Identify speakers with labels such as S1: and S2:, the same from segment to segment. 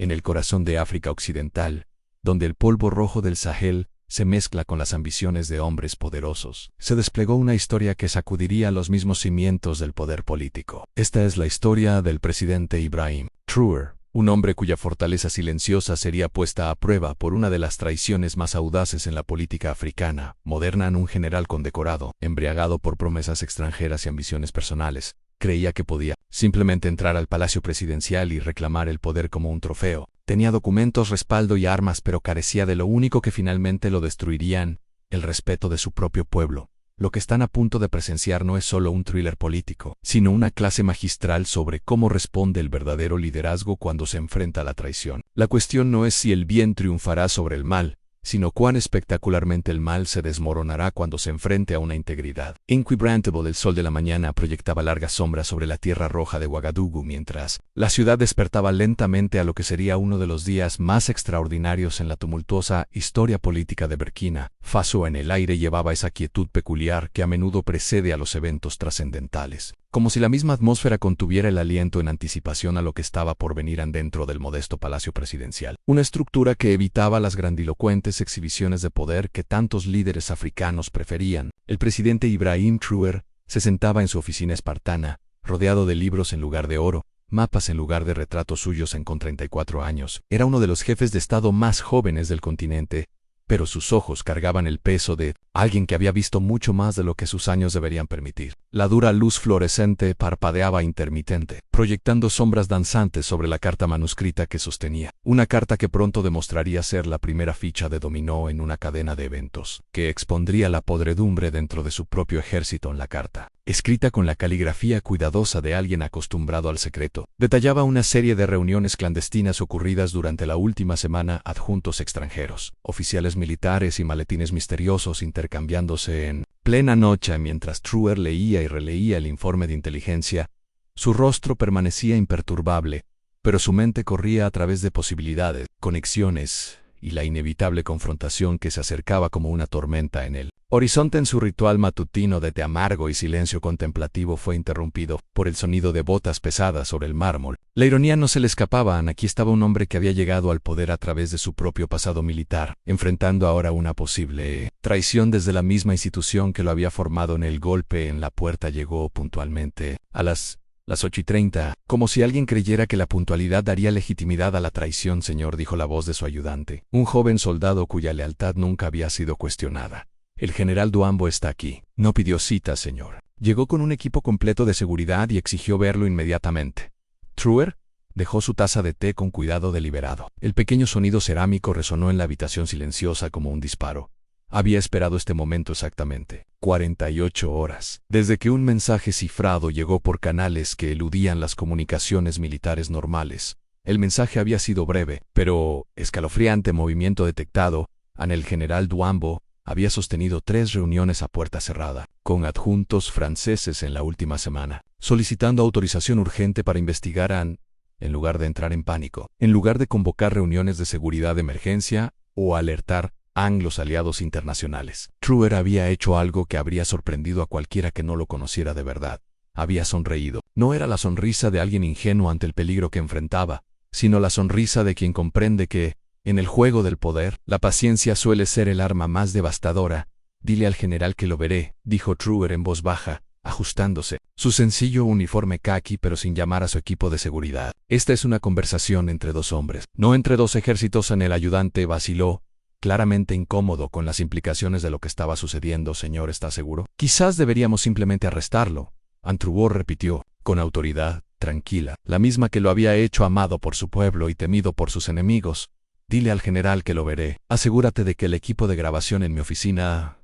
S1: en el corazón de África Occidental, donde el polvo rojo del Sahel se mezcla con las ambiciones de hombres poderosos, se desplegó una historia que sacudiría los mismos cimientos del poder político. Esta es la historia del presidente Ibrahim Traoré, un hombre cuya fortaleza silenciosa sería puesta a prueba por una de las traiciones más audaces en la política africana moderna. Un general condecorado, embriagado por promesas extranjeras y ambiciones personales, creía que podía simplemente entrar al palacio presidencial y reclamar el poder como un trofeo. Tenía documentos, respaldo y armas, pero carecía de lo único que finalmente lo destruirían: el respeto de su propio pueblo. Lo que están a punto de presenciar no es solo un thriller político, sino una clase magistral sobre cómo responde el verdadero liderazgo cuando se enfrenta a la traición. La cuestión no es si el bien triunfará sobre el mal, sino cuán espectacularmente el mal se desmoronará cuando se enfrente a una integridad. Inquebrantable, el sol de la mañana proyectaba largas sombras sobre la tierra roja de Ouagadougou mientras la ciudad despertaba lentamente a lo que sería uno de los días más extraordinarios en la tumultuosa historia política de Burkina Faso. En el aire llevaba esa quietud peculiar que a menudo precede a los eventos trascendentales, como si la misma atmósfera contuviera el aliento en anticipación a lo que estaba por venir dentro del modesto palacio presidencial. Una estructura que evitaba las grandilocuentes exhibiciones de poder que tantos líderes africanos preferían. El presidente Ibrahim Traoré se sentaba en su oficina espartana, rodeado de libros en lugar de oro, mapas en lugar de retratos suyos. Con 34 años, era uno de los jefes de Estado más jóvenes del continente, pero sus ojos cargaban el peso de alguien que había visto mucho más de lo que sus años deberían permitir. La dura luz fluorescente parpadeaba intermitente, proyectando sombras danzantes sobre la carta manuscrita que sostenía. Una carta que pronto demostraría ser la primera ficha de dominó en una cadena de eventos, que expondría la podredumbre dentro de su propio ejército. En la carta, escrita con la caligrafía cuidadosa de alguien acostumbrado al secreto, detallaba una serie de reuniones clandestinas ocurridas durante la última semana: adjuntos extranjeros, oficiales militares y maletines misteriosos intercambiándose en plena noche. Mientras Traoré leía y releía el informe de inteligencia, su rostro permanecía imperturbable, pero su mente corría a través de posibilidades, conexiones y la inevitable confrontación que se acercaba como una tormenta en el horizonte. En su ritual matutino de té amargo y silencio contemplativo fue interrumpido por el sonido de botas pesadas sobre el mármol. La ironía no se le escapaba. Aquí estaba un hombre que había llegado al poder a través de su propio pasado militar, enfrentando ahora una posible traición desde la misma institución que lo había formado. El golpe en la puerta llegó puntualmente a las 8:30, como si alguien creyera que la puntualidad daría legitimidad a la traición. Señor, dijo la voz de su ayudante, un joven soldado cuya lealtad nunca había sido cuestionada. El general Douambo está aquí. No pidió cita, señor. Llegó con un equipo completo de seguridad y exigió verlo inmediatamente. Traoré dejó su taza de té con cuidado deliberado. El pequeño sonido cerámico resonó en la habitación silenciosa como un disparo. Había esperado este momento exactamente 48 horas, desde que un mensaje cifrado llegó por canales que eludían las comunicaciones militares normales. El mensaje había sido breve, pero escalofriante movimiento detectado. El general Douambo había sostenido 3 reuniones a puerta cerrada con adjuntos franceses en la última semana, solicitando autorización urgente para investigar en lugar de entrar en pánico, en lugar de convocar reuniones de seguridad de emergencia o alertar a los aliados internacionales. Traoré había hecho algo que habría sorprendido a cualquiera que no lo conociera de verdad. Había sonreído. No era la sonrisa de alguien ingenuo ante el peligro que enfrentaba, sino la sonrisa de quien comprende que, en el juego del poder, la paciencia suele ser el arma más devastadora. Dile al general que lo veré, dijo Traoré en voz baja, ajustándose su sencillo uniforme caqui pero sin llamar a su equipo de seguridad. Esta es una conversación entre 2 hombres, no entre 2 ejércitos. El ayudante vaciló, claramente incómodo con las implicaciones de lo que estaba sucediendo. Señor, ¿está seguro? Quizás deberíamos simplemente arrestarlo. Traoré repitió, con autoridad, tranquila, la misma que lo había hecho, amado por su pueblo y temido por sus enemigos. Dile al general que lo veré. Asegúrate de que el equipo de grabación en mi oficina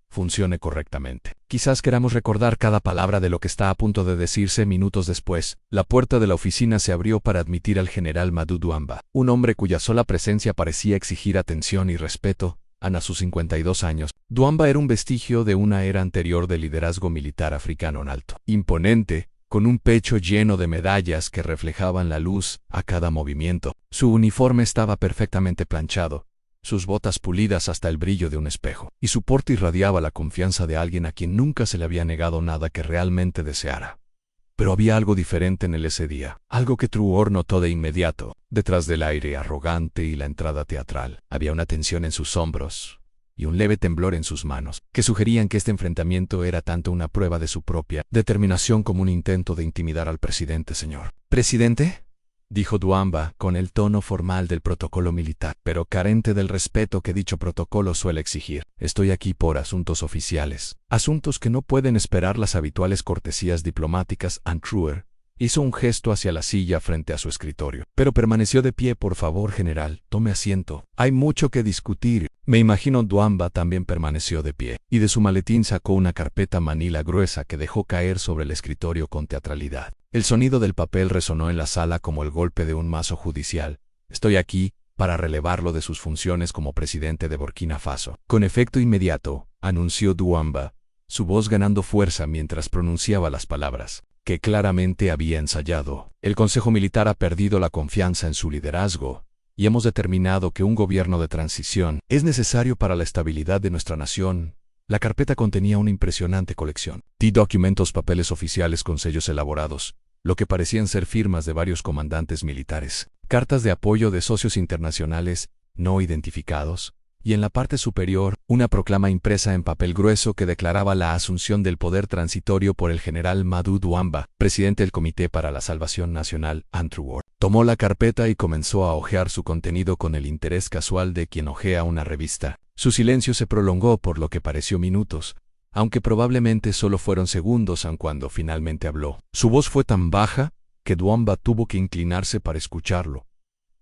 S1: funcione correctamente. Quizás queramos recordar cada palabra de lo que está a punto de decirse. Minutos después, la puerta de la oficina se abrió para admitir al general Madou Douamba, un hombre cuya sola presencia parecía exigir atención y respeto. A sus 52 años, Douamba era un vestigio de una era anterior de liderazgo militar africano alto, imponente, con un pecho lleno de medallas que reflejaban la luz a cada movimiento. Su uniforme estaba perfectamente planchado, sus botas pulidas hasta el brillo de un espejo, y su porte irradiaba la confianza de alguien a quien nunca se le había negado nada que realmente deseara. Pero había algo diferente en él ese día, algo que Truor notó de inmediato. Detrás del aire arrogante y la entrada teatral, había una tensión en sus hombros y un leve temblor en sus manos, que sugerían que este enfrentamiento era tanto una prueba de su propia determinación como un intento de intimidar al presidente, señor. ¿Presidente?, dijo Duamba con el tono formal del protocolo militar, pero carente del respeto que dicho protocolo suele exigir. Estoy aquí por asuntos oficiales, asuntos que no pueden esperar las habituales cortesías diplomáticas. Truer hizo un gesto hacia la silla frente a su escritorio, pero permaneció de pie. Por favor, general, tome asiento. Hay mucho que discutir. Me imagino. Duamba también permaneció de pie, y de su maletín sacó una carpeta manila gruesa que dejó caer sobre el escritorio con teatralidad. El sonido del papel resonó en la sala como el golpe de un mazo judicial. Estoy aquí para relevarlo de sus funciones como presidente de Burkina Faso. Con efecto inmediato, anunció Duamba, su voz ganando fuerza mientras pronunciaba las palabras que claramente había ensayado. El Consejo Militar ha perdido la confianza en su liderazgo, y hemos determinado que un gobierno de transición es necesario para la estabilidad de nuestra nación. La carpeta contenía una impresionante colección de documentos, papeles oficiales con sellos elaborados, lo que parecían ser firmas de varios comandantes militares, cartas de apoyo de socios internacionales no identificados, y en la parte superior, una proclama impresa en papel grueso que declaraba la asunción del poder transitorio por el general Madou Duamba, presidente del Comité para la Salvación Nacional. Truer tomó la carpeta y comenzó a hojear su contenido con el interés casual de quien hojea una revista. Su silencio se prolongó por lo que pareció minutos, aunque probablemente solo fueron segundos, aun cuando finalmente habló. Su voz fue tan baja que Duamba tuvo que inclinarse para escucharlo.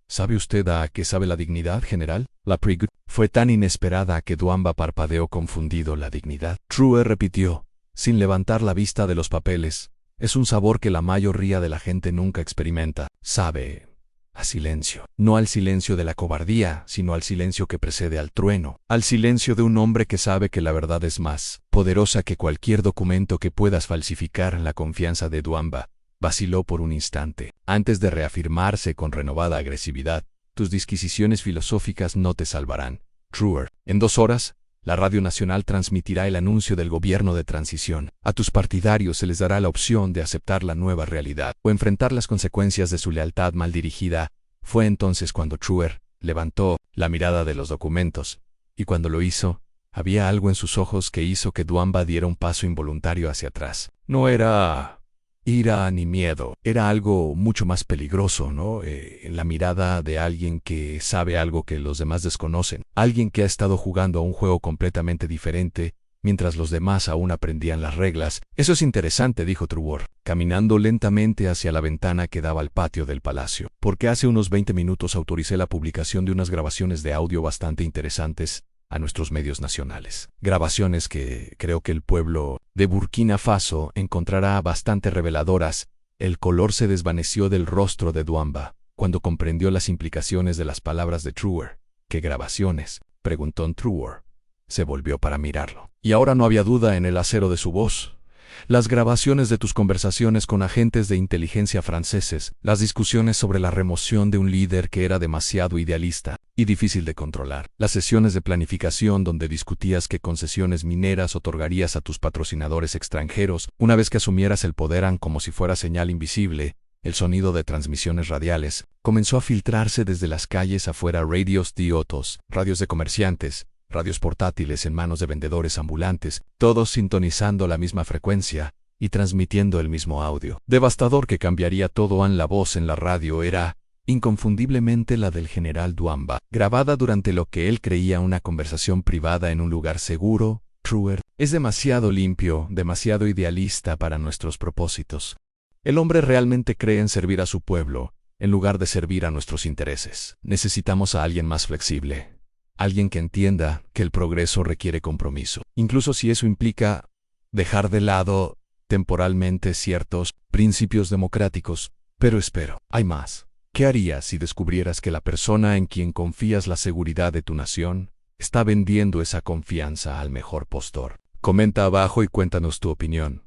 S1: ¿Sabe usted a qué sabe la dignidad, general? La pregunta fue tan inesperada que Duamba parpadeó confundido. La dignidad. Truer repitió, sin levantar la vista de los papeles. Es un sabor que la mayoría de la gente nunca experimenta. Sabe a silencio. No al silencio de la cobardía, sino al silencio que precede al trueno. Al silencio de un hombre que sabe que la verdad es más poderosa que cualquier documento que puedas falsificar. La confianza de Duamba vaciló por un instante, antes de reafirmarse con renovada agresividad. Tus disquisiciones filosóficas no te salvarán, Truer. En 2 horas, la Radio Nacional transmitirá el anuncio del gobierno de transición. A tus partidarios se les dará la opción de aceptar la nueva realidad o enfrentar las consecuencias de su lealtad mal dirigida. Fue entonces cuando Truer levantó la mirada de los documentos, y cuando lo hizo, había algo en sus ojos que hizo que Duamba diera un paso involuntario hacia atrás. No era ira ni miedo, era algo mucho más peligroso, ¿no? En la mirada de alguien que sabe algo que los demás desconocen, alguien que ha estado jugando a un juego completamente diferente, mientras los demás aún aprendían las reglas. Eso es interesante, dijo Truer, caminando lentamente hacia la ventana que daba al patio del palacio, porque hace unos 20 minutos autoricé la publicación de unas grabaciones de audio bastante interesantes a nuestros medios nacionales. Grabaciones que creo que el pueblo de Burkina Faso encontrará bastante reveladoras. El color se desvaneció del rostro de Duamba cuando comprendió las implicaciones de las palabras de Truer. ¿Qué grabaciones?, preguntó Truer. Se volvió para mirarlo. Y ahora no había duda en el acero de su voz. Las grabaciones de tus conversaciones con agentes de inteligencia franceses, las discusiones sobre la remoción de un líder que era demasiado idealista y difícil de controlar, las sesiones de planificación donde discutías qué concesiones mineras otorgarías a tus patrocinadores extranjeros una vez que asumieras el poder, como si fuera señal invisible. El sonido de transmisiones radiales comenzó a filtrarse desde las calles afuera. Radios de autos, radios de comerciantes, radios portátiles en manos de vendedores ambulantes, todos sintonizando la misma frecuencia y transmitiendo el mismo audio. Devastador que cambiaría todo. La voz en la radio era inconfundiblemente la del general Duamba, grabada durante lo que él creía una conversación privada en un lugar seguro. Truer es demasiado limpio, demasiado idealista para nuestros propósitos. El hombre realmente cree en servir a su pueblo, en lugar de servir a nuestros intereses. Necesitamos a alguien más flexible. Alguien que entienda que el progreso requiere compromiso, incluso si eso implica dejar de lado temporalmente ciertos principios democráticos. Pero espero, hay más. ¿Qué harías si descubrieras que la persona en quien confías la seguridad de tu nación está vendiendo esa confianza al mejor postor? Comenta abajo y cuéntanos tu opinión.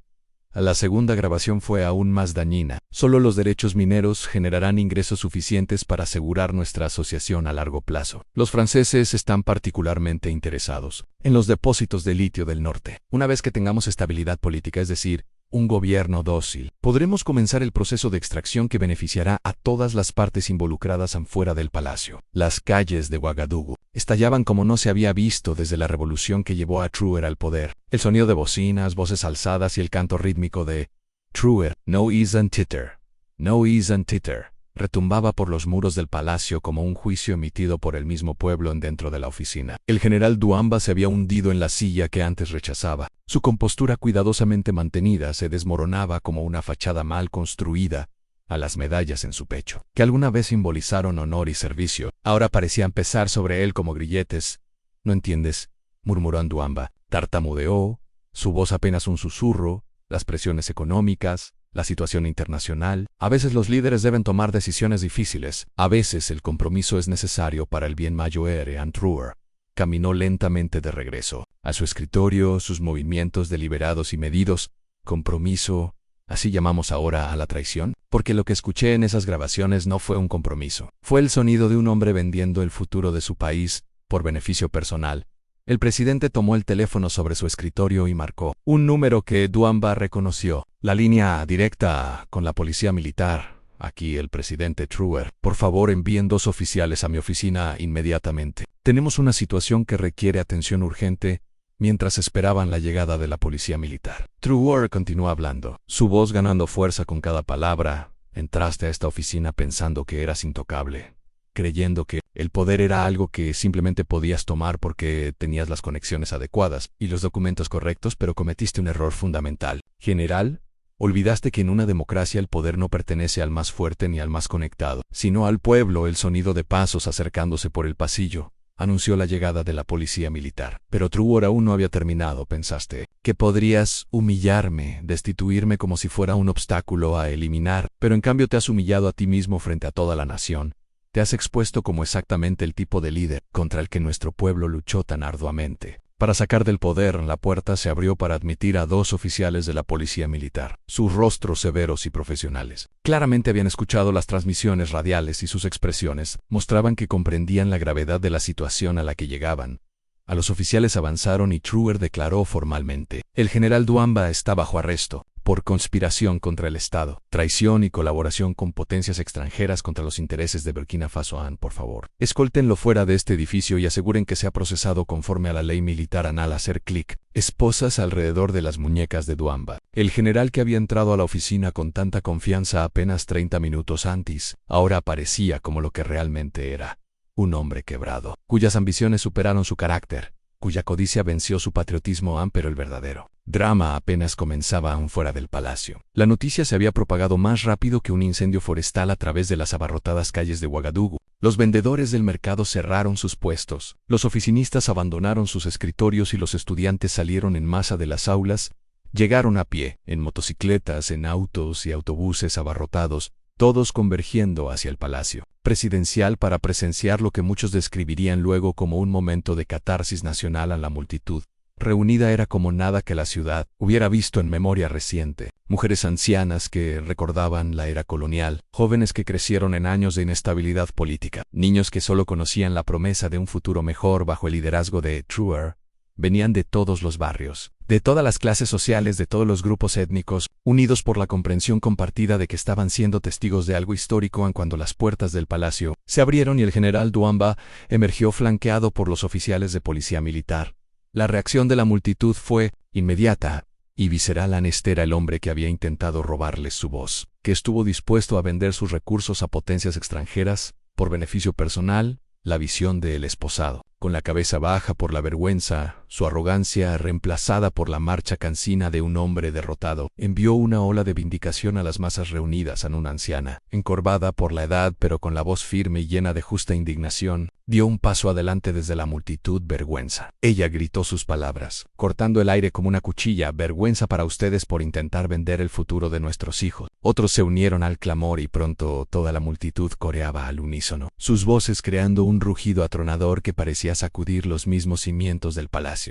S1: La segunda grabación fue aún más dañina. Solo los derechos mineros generarán ingresos suficientes para asegurar nuestra asociación a largo plazo. Los franceses están particularmente interesados en los depósitos de litio del norte. Una vez que tengamos estabilidad política, es decir, un gobierno dócil. Podremos comenzar el proceso de extracción que beneficiará a todas las partes involucradas afuera del palacio. Las calles de Ouagadougou estallaban como no se había visto desde la revolución que llevó a Truer al poder. El sonido de bocinas, voces alzadas y el canto rítmico de Truer, no isn't titter, no isn't titter, retumbaba por los muros del palacio como un juicio emitido por el mismo pueblo dentro de la oficina. El general Douamba se había hundido en la silla que antes rechazaba. Su compostura cuidadosamente mantenida se desmoronaba como una fachada mal construida a las medallas en su pecho, que alguna vez simbolizaron honor y servicio. Ahora parecían pesar sobre él como grilletes. «¿No entiendes?», murmuró Douamba. Tartamudeó, su voz apenas un susurro, las presiones económicas, la situación internacional. A veces los líderes deben tomar decisiones difíciles. A veces el compromiso es necesario para el bien mayor. Truer caminó lentamente de regreso a su escritorio, sus movimientos deliberados y medidos. Compromiso, ¿así llamamos ahora a la traición? Porque lo que escuché en esas grabaciones no fue un compromiso. Fue el sonido de un hombre vendiendo el futuro de su país por beneficio personal. El presidente tomó el teléfono sobre su escritorio y marcó un número que Douamba reconoció. La línea directa con la policía militar. Aquí el presidente Truer. Por favor, envíen 2 oficiales a mi oficina inmediatamente. Tenemos una situación que requiere atención urgente mientras esperaban la llegada de la policía militar. Truer continuó hablando, su voz ganando fuerza con cada palabra. Entraste a esta oficina pensando que eras intocable, creyendo que el poder era algo que simplemente podías tomar porque tenías las conexiones adecuadas y los documentos correctos, pero cometiste un error fundamental. General, olvidaste que en una democracia el poder no pertenece al más fuerte ni al más conectado, sino al pueblo. El sonido de pasos acercándose por el pasillo anunció la llegada de la policía militar. Pero Truer aún no había terminado. Pensaste que podrías humillarme, destituirme como si fuera un obstáculo a eliminar, pero en cambio te has humillado a ti mismo frente a toda la nación. Te has expuesto como exactamente el tipo de líder contra el que nuestro pueblo luchó tan arduamente. Para sacar del poder, la puerta se abrió para admitir a 2 oficiales de la policía militar. Sus rostros severos y profesionales claramente habían escuchado las transmisiones radiales y sus expresiones mostraban que comprendían la gravedad de la situación a la que llegaban. A los oficiales avanzaron y Truer declaró formalmente: el general Douamba está bajo arresto por conspiración contra el Estado, traición y colaboración con potencias extranjeras contra los intereses de Burkina Faso. Por favor, escóltenlo fuera de este edificio y aseguren que sea procesado conforme a la ley militar. Al hacer clic, esposas alrededor de las muñecas de Douamba. El general que había entrado a la oficina con tanta confianza apenas 30 minutos antes, ahora aparecía como lo que realmente era: un hombre quebrado, cuyas ambiciones superaron su carácter, cuya codicia venció su patriotismo. Pero el verdadero drama apenas comenzaba aún fuera del palacio. La noticia se había propagado más rápido que un incendio forestal a través de las abarrotadas calles de Ouagadougou. Los vendedores del mercado cerraron sus puestos, los oficinistas abandonaron sus escritorios y los estudiantes salieron en masa de las aulas. Llegaron a pie, en motocicletas, en autos y autobuses abarrotados, todos convergiendo hacia el palacio presidencial para presenciar lo que muchos describirían luego como un momento de catarsis nacional. A la multitud reunida era como nada que la ciudad hubiera visto en memoria reciente. Mujeres ancianas que recordaban la era colonial, jóvenes que crecieron en años de inestabilidad política, niños que solo conocían la promesa de un futuro mejor bajo el liderazgo de Truer. Venían de todos los barrios, de todas las clases sociales, de todos los grupos étnicos, unidos por la comprensión compartida de que estaban siendo testigos de algo histórico. Cuando las puertas del palacio se abrieron y el general Douamba emergió flanqueado por los oficiales de policía militar, la reacción de la multitud fue inmediata y visceral. Era el hombre que había intentado robarles su voz, que estuvo dispuesto a vender sus recursos a potencias extranjeras por beneficio personal, la visión del esposado, con la cabeza baja por la vergüenza, su arrogancia reemplazada por la marcha cansina de un hombre derrotado, envió una ola de vindicación a las masas reunidas. Una anciana, encorvada por la edad pero con la voz firme y llena de justa indignación, dio un paso adelante desde la multitud. Vergüenza. Ella gritó sus palabras, cortando el aire como una cuchilla. Vergüenza para ustedes por intentar vender el futuro de nuestros hijos. Otros se unieron al clamor y pronto toda la multitud coreaba al unísono, sus voces creando un rugido atronador que parecía sacudir los mismos cimientos del palacio.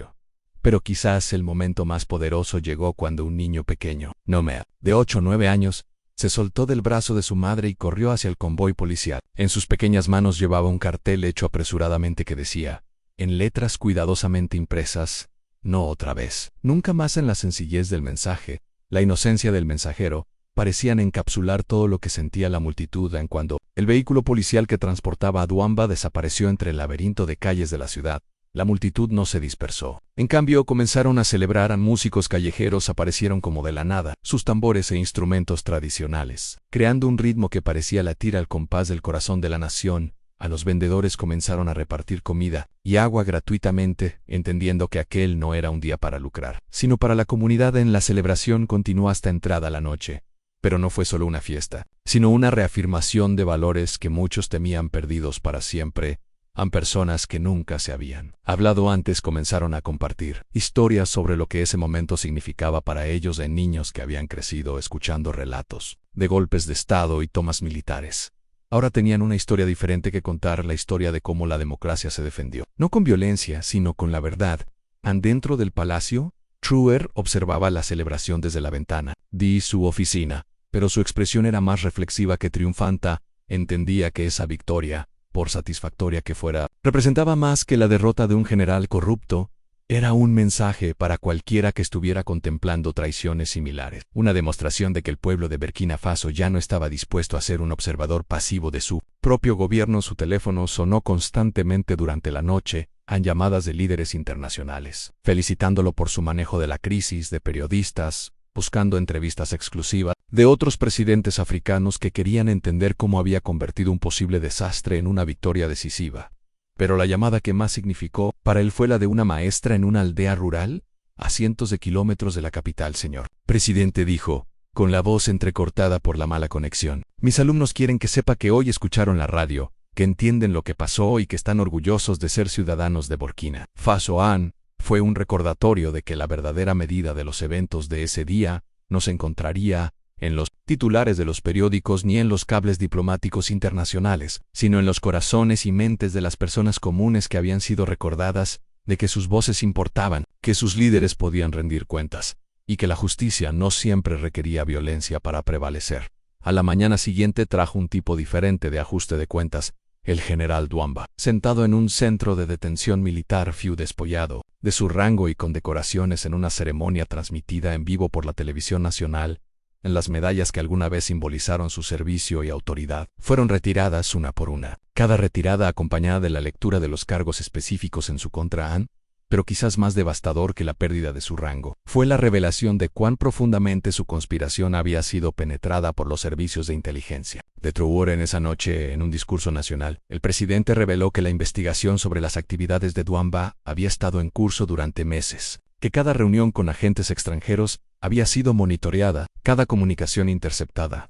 S1: Pero quizás el momento más poderoso llegó cuando un niño pequeño, Nomea, de 8 o 9 años, se soltó del brazo de su madre y corrió hacia el convoy policial. En sus pequeñas manos llevaba un cartel hecho apresuradamente que decía, en letras cuidadosamente impresas: no otra vez. Nunca más. En la sencillez del mensaje, la inocencia del mensajero, parecían encapsular todo lo que sentía la multitud en cuando el vehículo policial que transportaba a Duamba desapareció entre el laberinto de calles de la ciudad. La multitud no se dispersó. En cambio, comenzaron a celebrar. Músicos callejeros aparecieron como de la nada, sus tambores e instrumentos tradicionales, creando un ritmo que parecía latir al compás del corazón de la nación. A los vendedores comenzaron a repartir comida y agua gratuitamente, entendiendo que aquel no era un día para lucrar, sino para la comunidad. La celebración continuó hasta entrada la noche. Pero no fue solo una fiesta, sino una reafirmación de valores que muchos temían perdidos para siempre. Personas que nunca se habían hablado antes comenzaron a compartir historias sobre lo que ese momento significaba para ellos, en niños que habían crecido escuchando relatos de golpes de Estado y tomas militares. Ahora tenían una historia diferente que contar, la historia de cómo la democracia se defendió, no con violencia, sino con la verdad. Dentro del palacio, Truer observaba la celebración desde la ventana de su oficina, pero su expresión era más reflexiva que triunfante. Entendía que esa victoria, por satisfactoria que fuera, representaba más que la derrota de un general corrupto. Era un mensaje para cualquiera que estuviera contemplando traiciones similares, una demostración de que el pueblo de Burkina Faso ya no estaba dispuesto a ser un observador pasivo de su propio gobierno. Su teléfono sonó constantemente durante la noche, llamadas de líderes internacionales, felicitándolo por su manejo de la crisis, de periodistas, buscando entrevistas exclusivas de otros presidentes africanos que querían entender cómo había convertido un posible desastre en una victoria decisiva. Pero la llamada que más significó para él fue la de una maestra en una aldea rural, a cientos de kilómetros de la capital. Señor presidente, dijo, con la voz entrecortada por la mala conexión, mis alumnos quieren que sepa que hoy escucharon la radio, que entienden lo que pasó y que están orgullosos de ser ciudadanos de Burkina Faso. Fue un recordatorio de que la verdadera medida de los eventos de ese día no se encontraría en los titulares de los periódicos ni en los cables diplomáticos internacionales, sino en los corazones y mentes de las personas comunes que habían sido recordadas de que sus voces importaban, que sus líderes podían rendir cuentas, y que la justicia no siempre requería violencia para prevalecer. A la mañana siguiente trajo un tipo diferente de ajuste de cuentas. El general Duamba, sentado en un centro de detención militar, fue despollado de su rango y con decoraciones en una ceremonia transmitida en vivo por la televisión nacional. Las medallas que alguna vez simbolizaron su servicio y autoridad fueron retiradas una por una, cada retirada acompañada de la lectura de los cargos específicos en su contra. Pero quizás más devastador que la pérdida de su rango fue la revelación de cuán profundamente su conspiración había sido penetrada por los servicios de inteligencia de Truer. En esa noche, en un discurso nacional, el presidente reveló que la investigación sobre las actividades de Duamba había estado en curso durante meses, que cada reunión con agentes extranjeros había sido monitoreada, cada comunicación interceptada,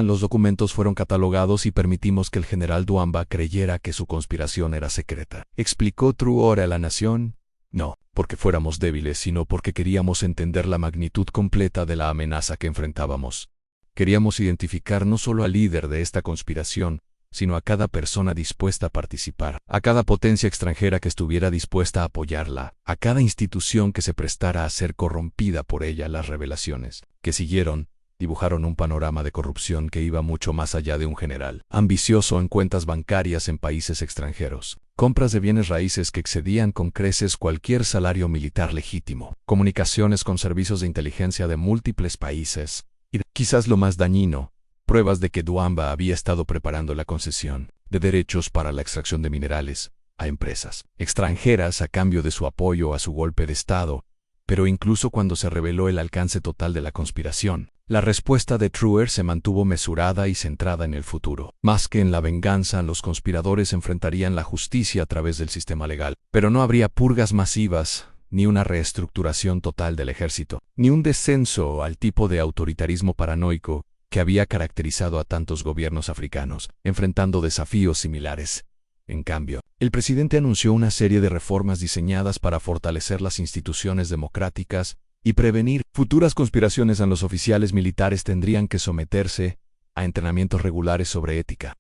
S1: los documentos fueron catalogados y permitimos que el general Duamba creyera que su conspiración era secreta. Explicó Truer a la nación. No porque fuéramos débiles, sino porque queríamos entender la magnitud completa de la amenaza que enfrentábamos. Queríamos identificar no solo al líder de esta conspiración, sino a cada persona dispuesta a participar, a cada potencia extranjera que estuviera dispuesta a apoyarla, a cada institución que se prestara a ser corrompida por ella. Las revelaciones que siguieron dibujaron un panorama de corrupción que iba mucho más allá de un general ambicioso en cuentas bancarias en países extranjeros, compras de bienes raíces que excedían con creces cualquier salario militar legítimo, comunicaciones con servicios de inteligencia de múltiples países, y, quizás lo más dañino, pruebas de que Duamba había estado preparando la concesión de derechos para la extracción de minerales a empresas extranjeras a cambio de su apoyo a su golpe de Estado. Pero incluso cuando se reveló el alcance total de la conspiración, la respuesta de Truer se mantuvo mesurada y centrada en el futuro. Más que en la venganza, los conspiradores enfrentarían la justicia a través del sistema legal. Pero no habría purgas masivas, ni una reestructuración total del ejército, ni un descenso al tipo de autoritarismo paranoico que había caracterizado a tantos gobiernos africanos, enfrentando desafíos similares. En cambio, el presidente anunció una serie de reformas diseñadas para fortalecer las instituciones democráticas y prevenir futuras conspiraciones. Los oficiales militares tendrían que someterse a entrenamientos regulares sobre ética,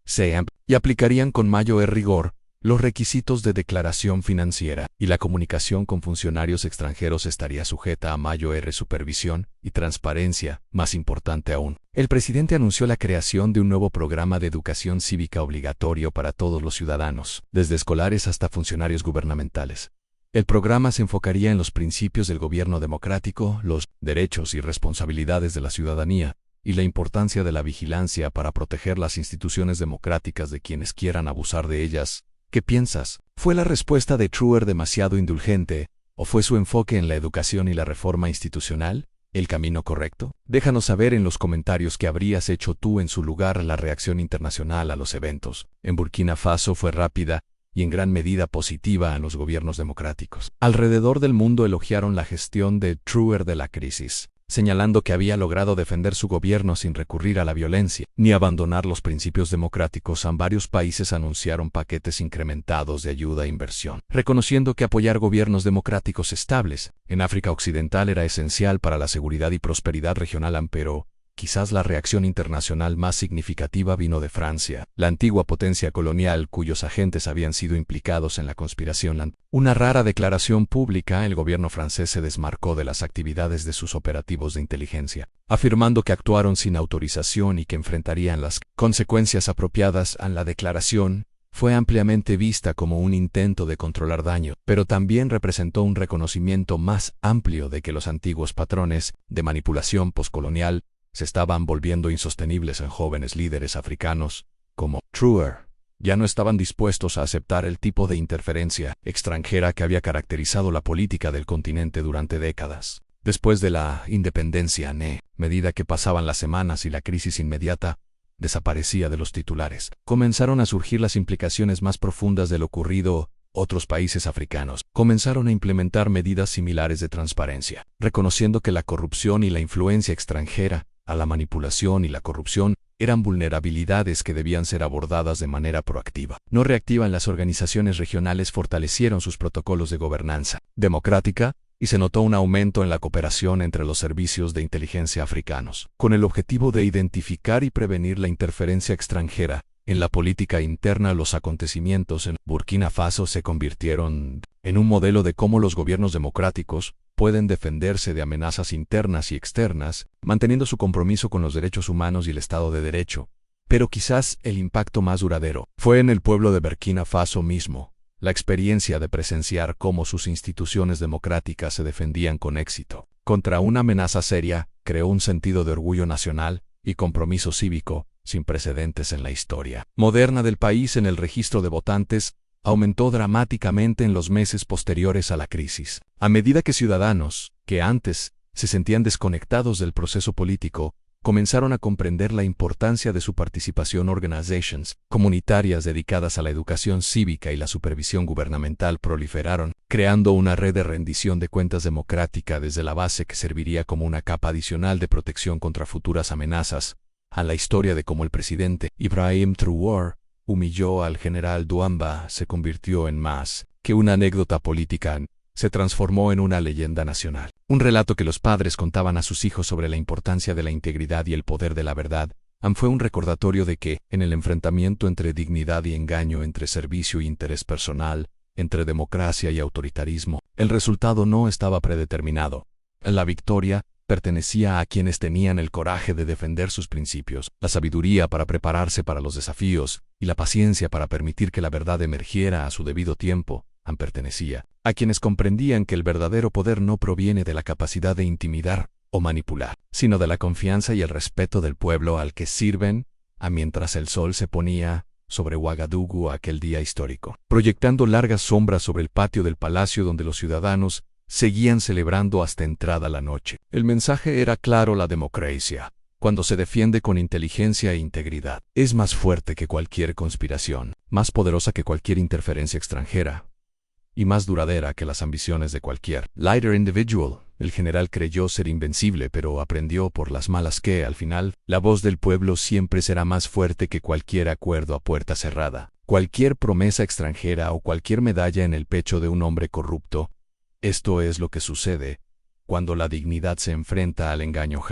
S1: y aplicarían con mayor rigor los requisitos de declaración financiera, y la comunicación con funcionarios extranjeros estaría sujeta a mayor supervisión y transparencia. Más importante aún, el presidente anunció la creación de un nuevo programa de educación cívica obligatorio para todos los ciudadanos, desde escolares hasta funcionarios gubernamentales. El programa se enfocaría en los principios del gobierno democrático, los derechos y responsabilidades de la ciudadanía, y la importancia de la vigilancia para proteger las instituciones democráticas de quienes quieran abusar de ellas. ¿Qué piensas? ¿Fue la respuesta de Truer demasiado indulgente, o fue su enfoque en la educación y la reforma institucional el camino correcto? Déjanos saber en los comentarios qué habrías hecho tú en su lugar. La reacción internacional a los eventos en Burkina Faso fue rápida y en gran medida positiva a los gobiernos democráticos. Alrededor del mundo elogiaron la gestión de Truer de la crisis, señalando que había logrado defender su gobierno sin recurrir a la violencia ni abandonar los principios democráticos. Varios países anunciaron paquetes incrementados de ayuda e inversión, reconociendo que apoyar gobiernos democráticos estables en África Occidental era esencial para la seguridad y prosperidad regional. Pero quizás la reacción internacional más significativa vino de Francia, la antigua potencia colonial cuyos agentes habían sido implicados en la conspiración. Una rara declaración pública, el gobierno francés se desmarcó de las actividades de sus operativos de inteligencia, afirmando que actuaron sin autorización y que enfrentarían las consecuencias apropiadas. La declaración fue ampliamente vista como un intento de controlar daño, pero también representó un reconocimiento más amplio de que los antiguos patrones de manipulación postcolonial se estaban volviendo insostenibles. En jóvenes líderes africanos, como Truer, ya no estaban dispuestos a aceptar el tipo de interferencia extranjera que había caracterizado la política del continente durante décadas. Después de la independencia, medida que pasaban las semanas y la crisis inmediata desaparecía de los titulares, comenzaron a surgir las implicaciones más profundas de lo ocurrido. Otros países africanos comenzaron a implementar medidas similares de transparencia, reconociendo que la corrupción y la influencia extranjera, a la manipulación y la corrupción, eran vulnerabilidades que debían ser abordadas de manera proactiva, no reactiva. Las organizaciones regionales fortalecieron sus protocolos de gobernanza democrática y se notó un aumento en la cooperación entre los servicios de inteligencia africanos, con el objetivo de identificar y prevenir la interferencia extranjera en la política interna. Los acontecimientos en Burkina Faso se convirtieron en un modelo de cómo los gobiernos democráticos pueden defenderse de amenazas internas y externas, manteniendo su compromiso con los derechos humanos y el Estado de Derecho. Pero quizás el impacto más duradero fue en el pueblo de Burkina Faso mismo. La experiencia de presenciar cómo sus instituciones democráticas se defendían con éxito contra una amenaza seria creó un sentido de orgullo nacional y compromiso cívico sin precedentes en la historia moderna del país. En el registro de votantes aumentó dramáticamente en los meses posteriores a la crisis, a medida que ciudadanos, que antes se sentían desconectados del proceso político, comenzaron a comprender la importancia de su participación. Organizations comunitarias dedicadas a la educación cívica y la supervisión gubernamental proliferaron, creando una red de rendición de cuentas democrática desde la base que serviría como una capa adicional de protección contra futuras amenazas. A la historia de cómo el presidente Ibrahim Traoré humilló al general Douamba se convirtió en más que una anécdota política, se transformó en una leyenda nacional. Un relato que los padres contaban a sus hijos sobre la importancia de la integridad y el poder de la verdad. Fue un recordatorio de que, en el enfrentamiento entre dignidad y engaño, entre servicio y interés personal, entre democracia y autoritarismo, el resultado no estaba predeterminado. La victoria pertenecía a quienes tenían el coraje de defender sus principios, la sabiduría para prepararse para los desafíos, y la paciencia para permitir que la verdad emergiera a su debido tiempo. Pertenecía a quienes comprendían que el verdadero poder no proviene de la capacidad de intimidar o manipular, sino de la confianza y el respeto del pueblo al que sirven. Mientras el sol se ponía sobre Ouagadougou aquel día histórico, proyectando largas sombras sobre el patio del palacio donde los ciudadanos seguían celebrando hasta entrada la noche. El mensaje era claro: la democracia, cuando se defiende con inteligencia e integridad, es más fuerte que cualquier conspiración, más poderosa que cualquier interferencia extranjera, y más duradera que las ambiciones de cualquier líder individual. El general creyó ser invencible, pero aprendió por las malas que, al final, la voz del pueblo siempre será más fuerte que cualquier acuerdo a puerta cerrada, cualquier promesa extranjera o cualquier medalla en el pecho de un hombre corrupto. Esto es lo que sucede cuando la dignidad se enfrenta al engaño.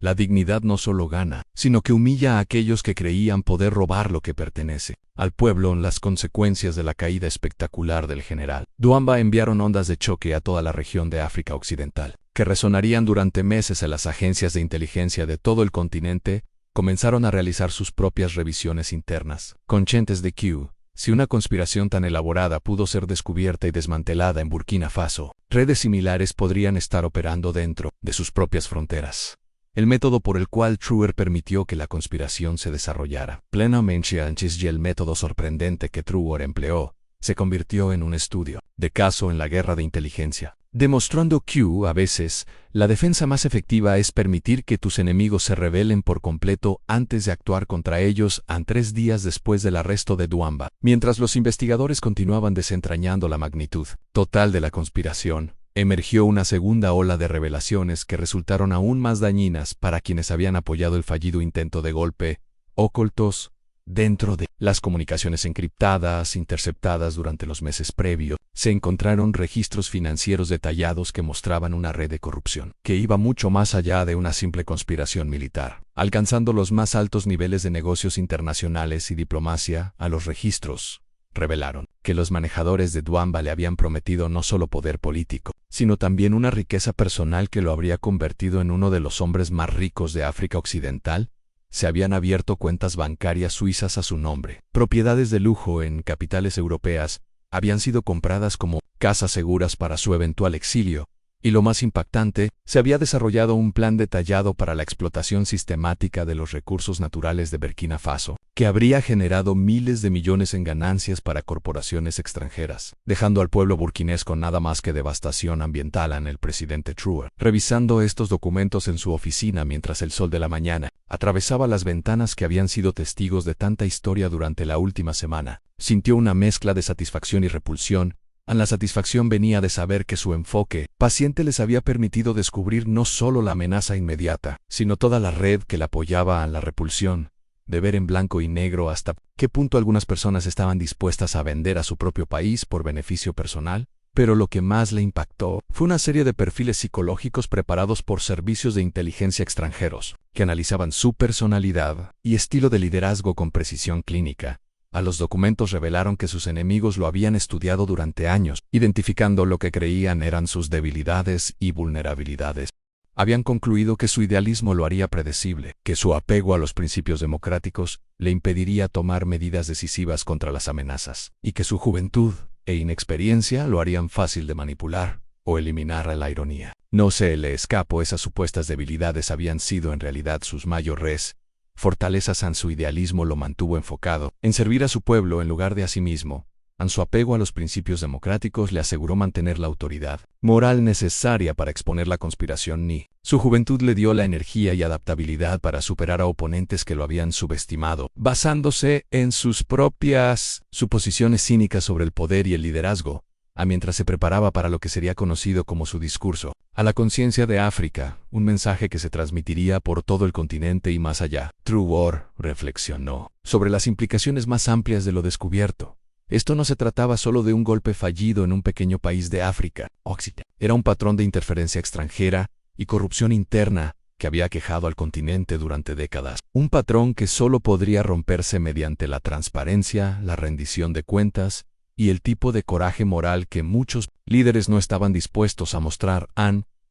S1: La dignidad no solo gana, sino que humilla a aquellos que creían poder robar lo que pertenece al pueblo. Las consecuencias de la caída espectacular del general Douamba enviaron ondas de choque a toda la región de África Occidental, que resonarían durante meses. En las agencias de inteligencia de todo el continente comenzaron a realizar sus propias revisiones internas, conscientes de que Si una conspiración tan elaborada pudo ser descubierta y desmantelada en Burkina Faso, redes similares podrían estar operando dentro de sus propias fronteras. El método por el cual Truer permitió que la conspiración se desarrollara plenamente antes y el método sorprendente que Truer empleó se convirtió en un estudio de caso en la guerra de inteligencia, demostrando que, a veces, la defensa más efectiva es permitir que tus enemigos se rebelen por completo antes de actuar contra ellos 3 días después del arresto de Douamba. Mientras los investigadores continuaban desentrañando la magnitud total de la conspiración, emergió una segunda ola de revelaciones que resultaron aún más dañinas para quienes habían apoyado el fallido intento de golpe, ocultos dentro de las comunicaciones encriptadas, interceptadas durante los meses previos. Se encontraron registros financieros detallados que mostraban una red de corrupción que iba mucho más allá de una simple conspiración militar, alcanzando los más altos niveles de negocios internacionales y diplomacia. A los registros revelaron que los manejadores de Douamba le habían prometido no solo poder político, sino también una riqueza personal que lo habría convertido en uno de los hombres más ricos de África Occidental. Se habían abierto cuentas bancarias suizas a su nombre. Propiedades de lujo en capitales europeas habían sido compradas como casas seguras para su eventual exilio. Y lo más impactante, se había desarrollado un plan detallado para la explotación sistemática de los recursos naturales de Burkina Faso, que habría generado miles de millones en ganancias para corporaciones extranjeras, dejando al pueblo burkinés con nada más que devastación ambiental. El presidente Truer, revisando estos documentos en su oficina mientras el sol de la mañana atravesaba las ventanas que habían sido testigos de tanta historia durante la última semana, sintió una mezcla de satisfacción y repulsión. La satisfacción venía de saber que su enfoque paciente les había permitido descubrir no solo la amenaza inmediata, sino toda la red que la apoyaba. La repulsión de ver en blanco y negro hasta qué punto algunas personas estaban dispuestas a vender a su propio país por beneficio personal. Pero lo que más le impactó fue una serie de perfiles psicológicos preparados por servicios de inteligencia extranjeros, que analizaban su personalidad y estilo de liderazgo con precisión clínica. Los documentos revelaron que sus enemigos lo habían estudiado durante años, identificando lo que creían eran sus debilidades y vulnerabilidades. Habían concluido que su idealismo lo haría predecible, que su apego a los principios democráticos le impediría tomar medidas decisivas contra las amenazas, y que su juventud e inexperiencia lo harían fácil de manipular o eliminar. La ironía no se le escapó. Esas supuestas debilidades habían sido en realidad sus mayores fortalezas. Su idealismo lo mantuvo enfocado en servir a su pueblo en lugar de a sí mismo. Su apego a los principios democráticos le aseguró mantener la autoridad moral necesaria para exponer la conspiración. Su juventud le dio la energía y adaptabilidad para superar a oponentes que lo habían subestimado, basándose en sus propias suposiciones cínicas sobre el poder y el liderazgo, mientras se preparaba para lo que sería conocido como su discurso a la conciencia de África, un mensaje que se transmitiría por todo el continente y más allá. Truer reflexionó sobre las implicaciones más amplias de lo descubierto. Esto no se trataba solo de un golpe fallido en un pequeño país de África Occidental. Era un patrón de interferencia extranjera y corrupción interna que había aquejado al continente durante décadas. Un patrón que solo podría romperse mediante la transparencia, la rendición de cuentas y el tipo de coraje moral que muchos líderes no estaban dispuestos a mostrar.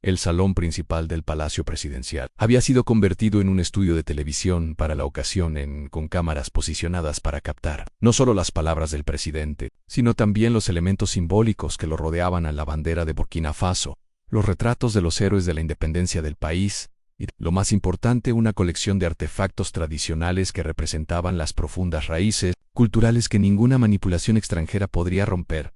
S1: El salón principal del Palacio Presidencial había sido convertido en un estudio de televisión para la ocasión, con cámaras posicionadas para captar no solo las palabras del presidente, sino también los elementos simbólicos que lo rodeaban. La bandera de Burkina Faso, los retratos de los héroes de la independencia del país, y, lo más importante, una colección de artefactos tradicionales que representaban las profundas raíces culturales que ninguna manipulación extranjera podría romper.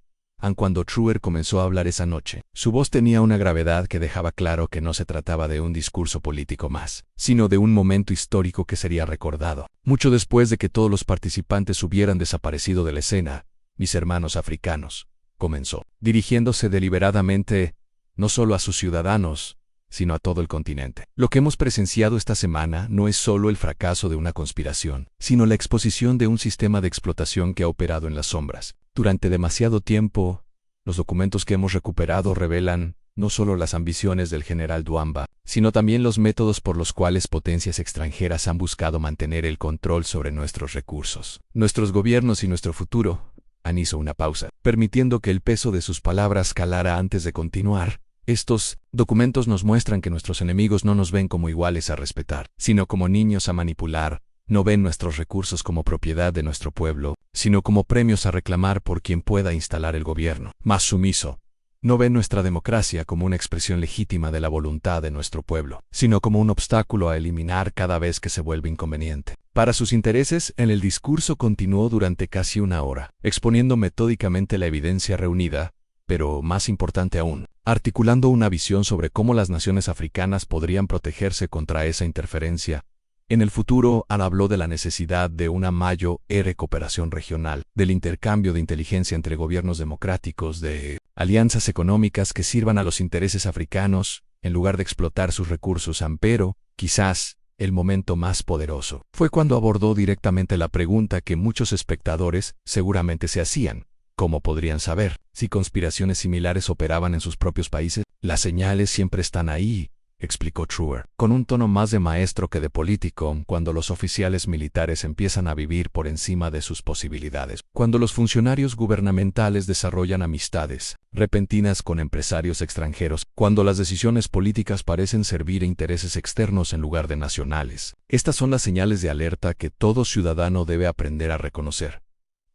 S1: Cuando Truer comenzó a hablar esa noche, su voz tenía una gravedad que dejaba claro que no se trataba de un discurso político más, sino de un momento histórico que sería recordado mucho después de que todos los participantes hubieran desaparecido de la escena. Mis hermanos africanos, comenzó, dirigiéndose deliberadamente no solo a sus ciudadanos, sino a todo el continente. Lo que hemos presenciado esta semana no es solo el fracaso de una conspiración, sino la exposición de un sistema de explotación que ha operado en las sombras durante demasiado tiempo. Los documentos que hemos recuperado revelan no solo las ambiciones del general Douamba, sino también los métodos por los cuales potencias extranjeras han buscado mantener el control sobre nuestros recursos, nuestros gobiernos y nuestro futuro. Hizo una pausa, permitiendo que el peso de sus palabras calara antes de continuar. Estos documentos nos muestran que nuestros enemigos no nos ven como iguales a respetar, sino como niños a manipular. no ven nuestros recursos como propiedad de nuestro pueblo, sino como premios a reclamar por quien pueda instalar el gobierno más sumiso. No ven nuestra democracia como una expresión legítima de la voluntad de nuestro pueblo, sino como un obstáculo a eliminar cada vez que se vuelve inconveniente. Para sus intereses, en el discurso continuó durante casi una hora, exponiendo metódicamente la evidencia reunida, pero más importante aún, articulando una visión sobre cómo las naciones africanas podrían protegerse contra esa interferencia. En el futuro, habló de la necesidad de una mayor cooperación regional, del intercambio de inteligencia entre gobiernos democráticos, de alianzas económicas que sirvan a los intereses africanos, en lugar de explotar sus recursos. Pero, quizás, el momento más poderoso fue cuando abordó directamente la pregunta que muchos espectadores seguramente se hacían. ¿Cómo podrían saber si conspiraciones similares operaban en sus propios países? Las señales siempre están ahí, explicó Truer, con un tono más de maestro que de político, cuando los oficiales militares empiezan a vivir por encima de sus posibilidades, cuando los funcionarios gubernamentales desarrollan amistades repentinas con empresarios extranjeros, cuando las decisiones políticas parecen servir a intereses externos en lugar de nacionales. Estas son las señales de alerta que todo ciudadano debe aprender a reconocer.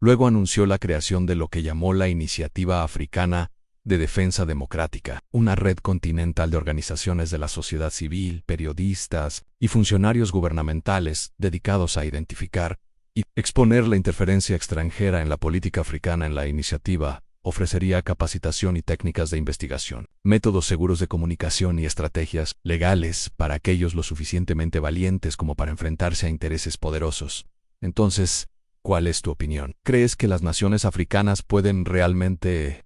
S1: Luego anunció la creación de lo que llamó la Iniciativa Africana de Defensa Democrática, una red continental de organizaciones de la sociedad civil, periodistas y funcionarios gubernamentales dedicados a identificar y exponer la interferencia extranjera en la política africana. En la iniciativa ofrecería capacitación y técnicas de investigación, métodos seguros de comunicación y estrategias legales para aquellos lo suficientemente valientes como para enfrentarse a intereses poderosos. Entonces, ¿cuál es tu opinión? ¿Crees que las naciones africanas pueden realmente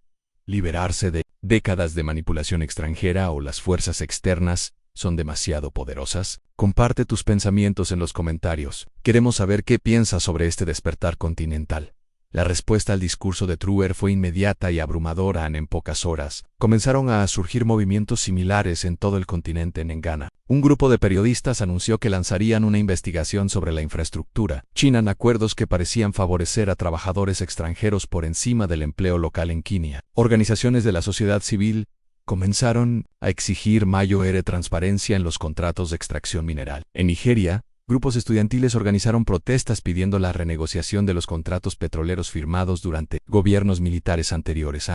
S1: liberarse de décadas de manipulación extranjera, o las fuerzas externas son demasiado poderosas? Comparte tus pensamientos en los comentarios. Queremos saber qué piensas sobre este despertar continental. La respuesta al discurso de Truer fue inmediata y abrumadora. En pocas horas, comenzaron a surgir movimientos similares en todo el continente. En Ghana, un grupo de periodistas anunció que lanzarían una investigación sobre la infraestructura china en acuerdos que parecían favorecer a trabajadores extranjeros por encima del empleo local. En Kenia, organizaciones de la sociedad civil comenzaron a exigir mayor transparencia en los contratos de extracción mineral. En Nigeria, grupos estudiantiles organizaron protestas pidiendo la renegociación de los contratos petroleros firmados durante gobiernos militares anteriores.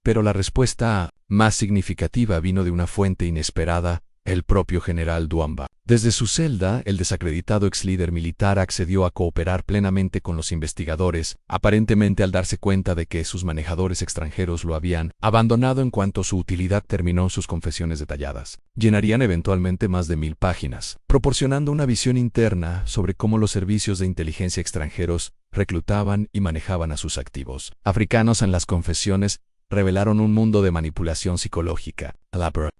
S1: Pero la respuesta más significativa vino de una fuente inesperada: el propio general Duamba. Desde su celda, el desacreditado ex líder militar accedió a cooperar plenamente con los investigadores, aparentemente al darse cuenta de que sus manejadores extranjeros lo habían abandonado en cuanto su utilidad terminó. Sus confesiones detalladas llenarían eventualmente más de 1000 páginas, proporcionando una visión interna sobre cómo los servicios de inteligencia extranjeros reclutaban y manejaban a sus activos africanos. En las confesiones revelaron un mundo de manipulación psicológica,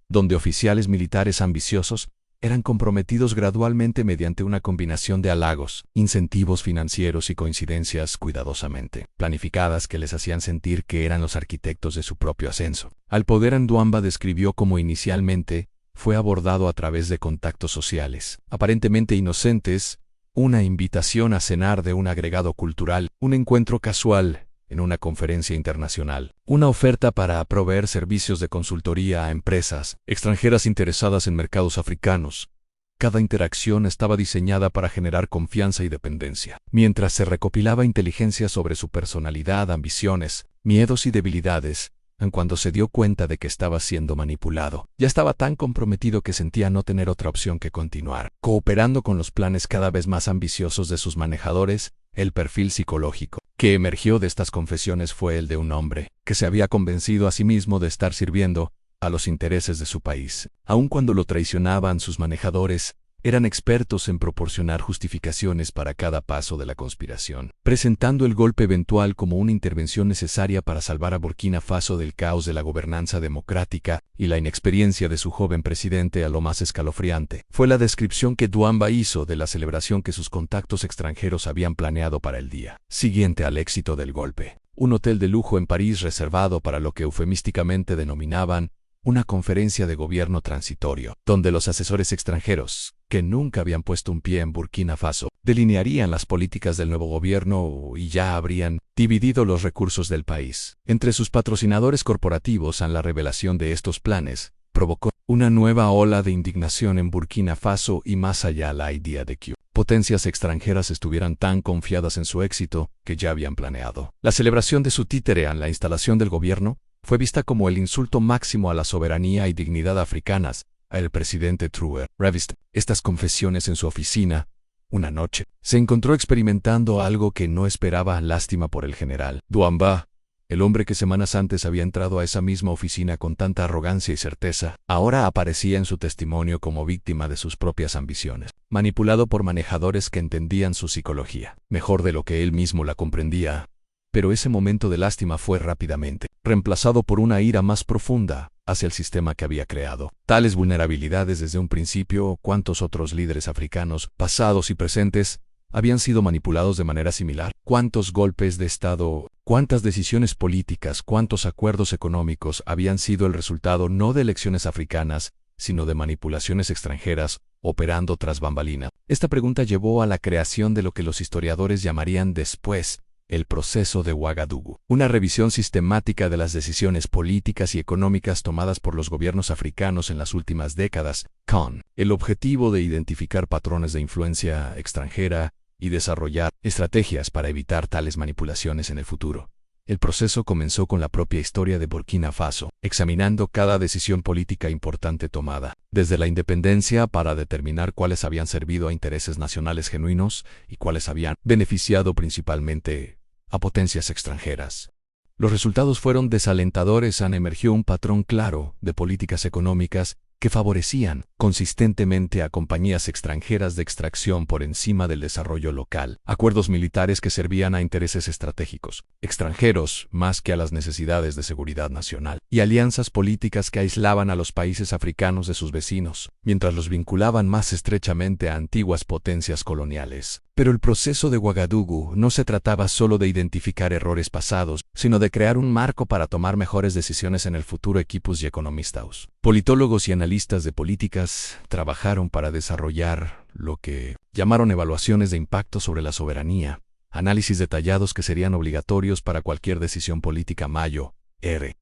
S1: donde oficiales militares ambiciosos eran comprometidos gradualmente mediante una combinación de halagos, incentivos financieros y coincidencias cuidadosamente planificadas que les hacían sentir que eran los arquitectos de su propio ascenso al poder. Duamba describió cómo inicialmente fue abordado a través de contactos sociales aparentemente inocentes, una invitación a cenar de un agregado cultural, un encuentro casual en una conferencia internacional, una oferta para proveer servicios de consultoría a empresas extranjeras interesadas en mercados africanos. Cada interacción estaba diseñada para generar confianza y dependencia, mientras se recopilaba inteligencia sobre su personalidad, ambiciones, miedos y debilidades. Cuando se dio cuenta de que estaba siendo manipulado, ya estaba tan comprometido que sentía no tener otra opción que continuar cooperando con los planes cada vez más ambiciosos de sus manejadores. El perfil psicológico que emergió de estas confesiones fue el de un hombre que se había convencido a sí mismo de estar sirviendo a los intereses de su país, aun cuando lo traicionaban sus manejadores. Eran expertos en proporcionar justificaciones para cada paso de la conspiración, presentando el golpe eventual como una intervención necesaria para salvar a Burkina Faso del caos de la gobernanza democrática, y la inexperiencia de su joven presidente a lo más escalofriante fue la descripción que Duamba hizo de la celebración que sus contactos extranjeros habían planeado para el día siguiente al éxito del golpe. Un hotel de lujo en París reservado para lo que eufemísticamente denominaban una conferencia de gobierno transitorio, donde los asesores extranjeros, que nunca habían puesto un pie en Burkina Faso, delinearían las políticas del nuevo gobierno y ya habrían dividido los recursos del país entre sus patrocinadores corporativos. La revelación de estos planes provocó una nueva ola de indignación en Burkina Faso y más allá. La idea de que potencias extranjeras estuvieran tan confiadas en su éxito que ya habían planeado. La celebración de su títere en la instalación del gobierno fue vista como el insulto máximo a la soberanía y dignidad africanas. El presidente Truer revistó estas confesiones en su oficina. Una noche, se encontró experimentando algo que no esperaba, lástima por el general Duamba, el hombre que semanas antes había entrado a esa misma oficina con tanta arrogancia y certeza. Ahora aparecía en su testimonio como víctima de sus propias ambiciones, manipulado por manejadores que entendían su psicología mejor de lo que él mismo la comprendía. Pero ese momento de lástima fue rápidamente reemplazado por una ira más profunda hacia el sistema que había creado. Tales vulnerabilidades desde un principio, ¿cuántos otros líderes africanos, pasados y presentes, habían sido manipulados de manera similar? ¿Cuántos golpes de Estado, cuántas decisiones políticas, cuántos acuerdos económicos habían sido el resultado no de elecciones africanas, sino de manipulaciones extranjeras, operando tras bambalina? Esta pregunta llevó a la creación de lo que los historiadores llamarían después el proceso de Ouagadougou, una revisión sistemática de las decisiones políticas y económicas tomadas por los gobiernos africanos en las últimas décadas, con el objetivo de identificar patrones de influencia extranjera y desarrollar estrategias para evitar tales manipulaciones en el futuro. El proceso comenzó con la propia historia de Burkina Faso, examinando cada decisión política importante tomada, desde la independencia para determinar cuáles habían servido a intereses nacionales genuinos y cuáles habían beneficiado principalmente a potencias extranjeras. Los resultados fueron desalentadores. Emergió un patrón claro de políticas económicas que favorecían consistentemente a compañías extranjeras de extracción por encima del desarrollo local, acuerdos militares que servían a intereses estratégicos extranjeros más que a las necesidades de seguridad nacional, y alianzas políticas que aislaban a los países africanos de sus vecinos, mientras los vinculaban más estrechamente a antiguas potencias coloniales. Pero el proceso de Ouagadougou no se trataba solo de identificar errores pasados, sino de crear un marco para tomar mejores decisiones en el futuro. Equipos y economistas, politólogos y analistas de políticas trabajaron para desarrollar lo que llamaron evaluaciones de impacto sobre la soberanía, análisis detallados que serían obligatorios para cualquier decisión política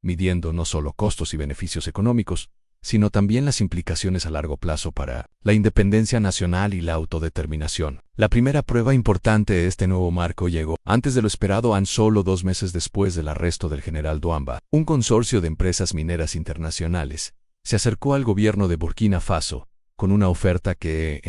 S1: midiendo no solo costos y beneficios económicos, sino también las implicaciones a largo plazo para la independencia nacional y la autodeterminación. La primera prueba importante de este nuevo marco llegó antes de lo esperado, solo 2 meses después del arresto del general Duamba. Un consorcio de empresas mineras internacionales se acercó al gobierno de Burkina Faso con una oferta que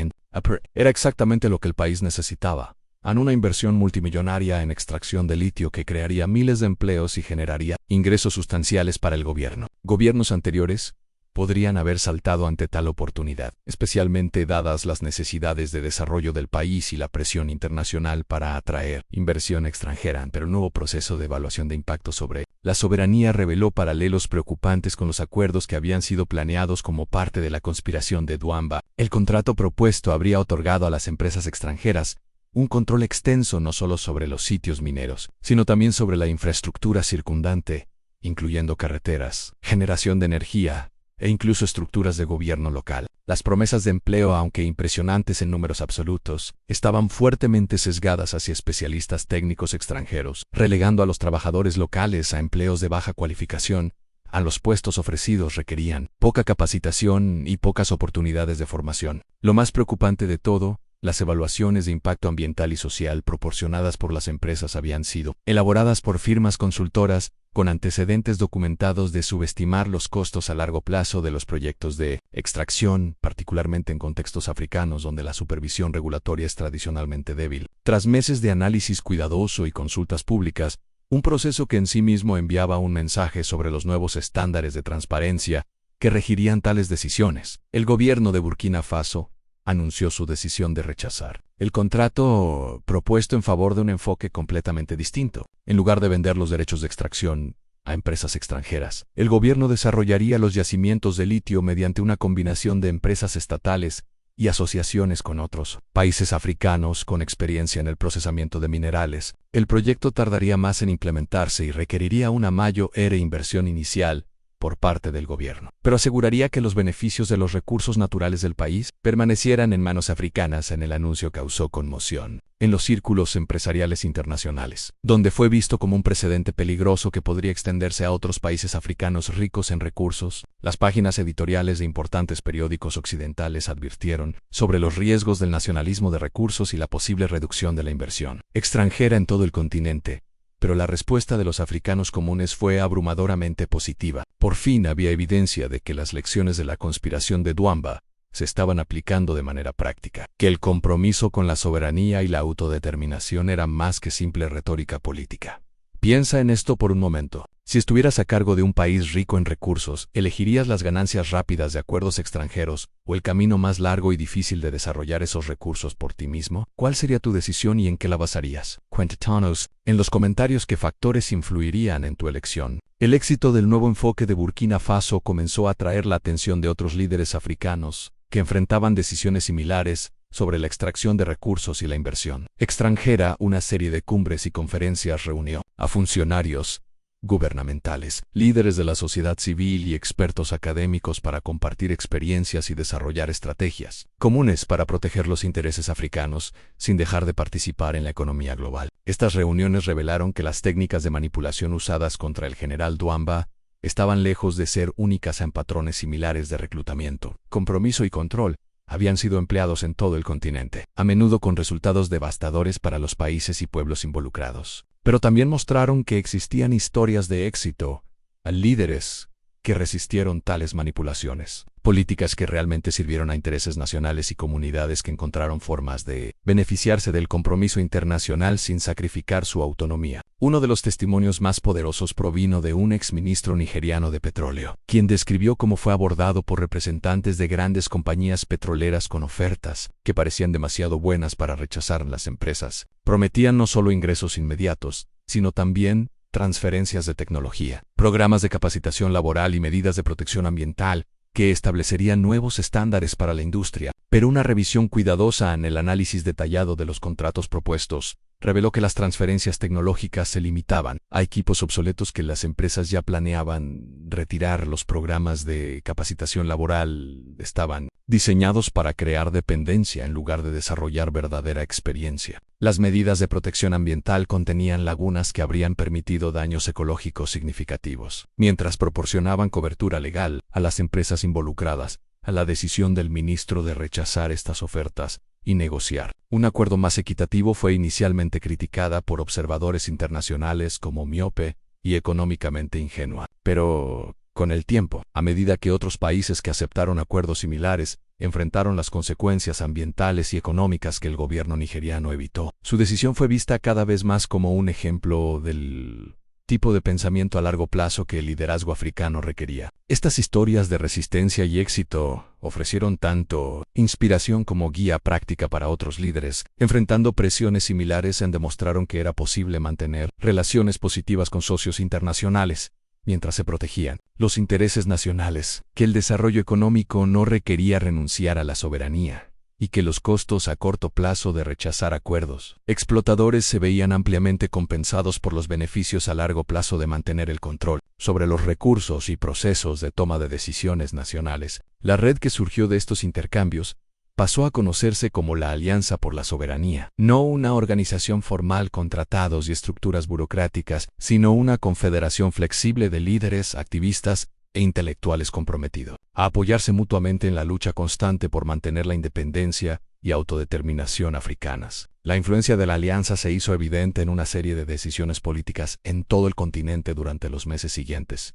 S1: era exactamente lo que el país necesitaba: una inversión multimillonaria en extracción de litio que crearía miles de empleos y generaría ingresos sustanciales para el gobierno. Gobiernos anteriores podrían haber saltado ante tal oportunidad, especialmente dadas las necesidades de desarrollo del país y la presión internacional para atraer inversión extranjera, pero el nuevo proceso de evaluación de impacto sobre la soberanía reveló paralelos preocupantes con los acuerdos que habían sido planeados como parte de la conspiración de Duamba. El contrato propuesto habría otorgado a las empresas extranjeras un control extenso no solo sobre los sitios mineros, sino también sobre la infraestructura circundante, incluyendo carreteras, generación de energía, e incluso estructuras de gobierno local. Las promesas de empleo, aunque impresionantes en números absolutos, estaban fuertemente sesgadas hacia especialistas técnicos extranjeros, relegando a los trabajadores locales a empleos de baja cualificación. A los puestos ofrecidos requerían poca capacitación y pocas oportunidades de formación. Lo más preocupante de todo, las evaluaciones de impacto ambiental y social proporcionadas por las empresas habían sido elaboradas por firmas consultoras con antecedentes documentados de subestimar los costos a largo plazo de los proyectos de extracción, particularmente en contextos africanos donde la supervisión regulatoria es tradicionalmente débil. Tras meses de análisis cuidadoso y consultas públicas, un proceso que en sí mismo enviaba un mensaje sobre los nuevos estándares de transparencia que regirían tales decisiones, el gobierno de Burkina Faso anunció su decisión de rechazar el contrato propuesto en favor de un enfoque completamente distinto. En lugar de vender los derechos de extracción a empresas extranjeras, el gobierno desarrollaría los yacimientos de litio mediante una combinación de empresas estatales y asociaciones con otros países africanos con experiencia en el procesamiento de minerales. El proyecto tardaría más en implementarse y requeriría una mayor inversión inicial, por parte del gobierno, pero aseguraría que los beneficios de los recursos naturales del país permanecieran en manos africanas. En el anuncio causó conmoción en los círculos empresariales internacionales, donde fue visto como un precedente peligroso que podría extenderse a otros países africanos ricos en recursos. Las páginas editoriales de importantes periódicos occidentales advirtieron sobre los riesgos del nacionalismo de recursos y la posible reducción de la inversión extranjera en todo el continente. Pero la respuesta de los africanos comunes fue abrumadoramente positiva. Por fin había evidencia de que las lecciones de la conspiración de Duamba se estaban aplicando de manera práctica, que el compromiso con la soberanía y la autodeterminación era más que simple retórica política. Piensa en esto por un momento. Si estuvieras a cargo de un país rico en recursos, ¿elegirías las ganancias rápidas de acuerdos extranjeros o el camino más largo y difícil de desarrollar esos recursos por ti mismo? ¿Cuál sería tu decisión y en qué la basarías? Cuéntanos en los comentarios qué factores influirían en tu elección. El éxito del nuevo enfoque de Burkina Faso comenzó a atraer la atención de otros líderes africanos que enfrentaban decisiones similares sobre la extracción de recursos y la inversión extranjera. Una serie de cumbres y conferencias reunió a funcionarios gubernamentales, líderes de la sociedad civil y expertos académicos para compartir experiencias y desarrollar estrategias comunes para proteger los intereses africanos, sin dejar de participar en la economía global. Estas reuniones revelaron que las técnicas de manipulación usadas contra el general Duamba estaban lejos de ser únicas en patrones similares de reclutamiento, compromiso y control. Habían sido empleados en todo el continente, a menudo con resultados devastadores para los países y pueblos involucrados. Pero también mostraron que existían historias de éxito, a líderes que resistieron tales manipulaciones, políticas que realmente sirvieron a intereses nacionales y comunidades que encontraron formas de beneficiarse del compromiso internacional sin sacrificar su autonomía. Uno de los testimonios más poderosos provino de un exministro nigeriano de petróleo, quien describió cómo fue abordado por representantes de grandes compañías petroleras con ofertas que parecían demasiado buenas para rechazar. Las empresas prometían no solo ingresos inmediatos, sino también transferencias de tecnología, programas de capacitación laboral y medidas de protección ambiental que establecerían nuevos estándares para la industria. Pero una revisión cuidadosa en el análisis detallado de los contratos propuestos reveló que las transferencias tecnológicas se limitaban a equipos obsoletos que las empresas ya planeaban retirar. Los programas de capacitación laboral estaban diseñados para crear dependencia en lugar de desarrollar verdadera experiencia. Las medidas de protección ambiental contenían lagunas que habrían permitido daños ecológicos significativos, mientras proporcionaban cobertura legal a las empresas involucradas. A la decisión del ministro de rechazar estas ofertas y negociar un acuerdo más equitativo fue inicialmente criticada por observadores internacionales como miope y económicamente ingenua. Pero, con el tiempo, a medida que otros países que aceptaron acuerdos similares enfrentaron las consecuencias ambientales y económicas que el gobierno nigeriano evitó, su decisión fue vista cada vez más como un ejemplo del tipo de pensamiento a largo plazo que el liderazgo africano requería. Estas historias de resistencia y éxito ofrecieron tanto inspiración como guía práctica para otros líderes. Enfrentando presiones similares, demostraron que era posible mantener relaciones positivas con socios internacionales, mientras se protegían los intereses nacionales, que el desarrollo económico no requería renunciar a la soberanía, y que los costos a corto plazo de rechazar acuerdos explotadores se veían ampliamente compensados por los beneficios a largo plazo de mantener el control sobre los recursos y procesos de toma de decisiones nacionales. La red que surgió de estos intercambios pasó a conocerse como la Alianza por la Soberanía, no una organización formal con tratados y estructuras burocráticas, sino una confederación flexible de líderes, activistas e intelectuales comprometidos a apoyarse mutuamente en la lucha constante por mantener la independencia y autodeterminación africanas. La influencia de la alianza se hizo evidente en una serie de decisiones políticas en todo el continente durante los meses siguientes.